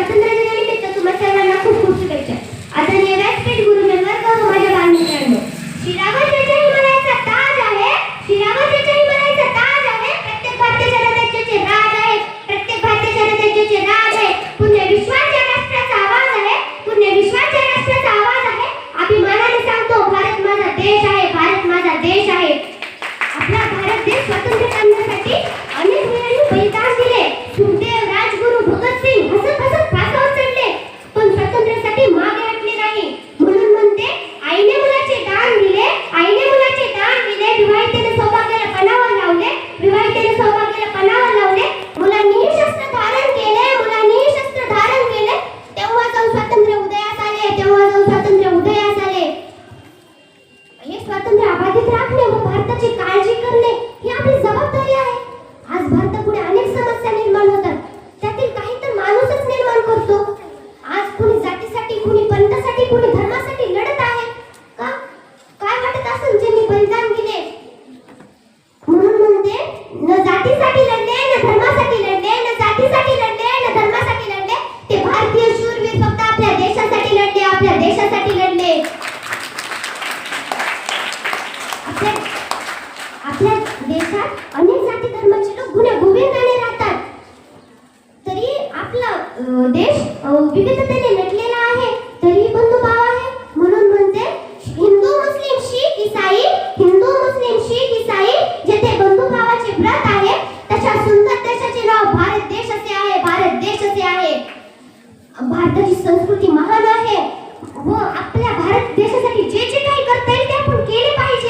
स्वातंत्र्य दिनानिमित्त तुम्हा सर्वांना खूप खूप शुभेच्छा. आदरणीय व्यासपीठ गुरुजनवर्ग व माझ्या बालमित्रांनो, श्रीरामाच्या हिमालयाचा ताज आहे, श्रीरामाच्या हिमालयाचा ताज आहे. प्रत्येक भारतीय जनतेचे राज आहे, प्रत्येक भारतीय जनतेचे राज आहे. पुण्य विश्वाच्या राष्ट्राचा आवाज आहे, पुण्य विश्वाच्या राष्ट्राचा आवाज आहे. अभिमानाने सांगतो, भारत माझा देश आहे, भारत माझा देश आहे. आपला भारत देश स्वातंत्र्य करण्यासाठी अनेक वीरांनी बलिदान दिले. सुखदेव, राजगुरू, भगतसिंग हसत हसत फासावर चढले, पण स्वातंत्र्यासाठी मागे हटले नाही. म्हणून म्हणते, आईने मुलाचे दान दिले, आईने मुलाचे दान दिले. विवाहितेने सौभाग्याला पणावर लावले, विवाहितेने सौभाग्याला पणावर लावले. मुलांनी शस्त्र धारण केले, मुलांनी शस्त्र धारण केले. तेव्हा जाऊन स्वातंत्र्य उदयास आले, तेव्हा जाऊन स्वातंत्र्य उदयास आले. हे स्वातंत्र्य अबाधित राखणे व भारताची काळजी करणे ही आपली जबाबदारी आहे. आज भारतापुढे अनेक समस्या निर्माण होतात, त्यातील काही तर माणूसच निर्माण करतो. आज कुणी जातीसाठी, कुणी पंथासाठी, कुणी धर्मासाठी लढत आहे का? काय वाटत असेल ज्यांनी बलिदान दिले? म्हणून म्हणते, न जातीसाठी लढले, न धर्मासाठी लढले, न जातीसाठी लढले, न धर्मासाठी लढले. ते भारतीय शूरवीर फक्त आपल्या देशासाठी लढले, आपल्या देशासाठी लढले. आपल्या देशात अनेक जाती धर्माचे लोक गुण्यागोविंदाने राहतात, तरी आपला देश विविधतेने नटलेला आहे, तरी बंधुभाव आहे. म्हणून म्हणते, हिंदू मुस्लिम शीख इसाई, हिंदू मुस्लिम शीख इसाई जेथे बंधुभावाचे व्रत आहे, तशा सुंदर देशाचे नाव भारत देश असे आहे, भारत देश असे आहे. भारताची संस्कृती महान आहे व आपल्या भारत देशासाठी जे जे काही करता येईल ते आपण केले पाहिजे.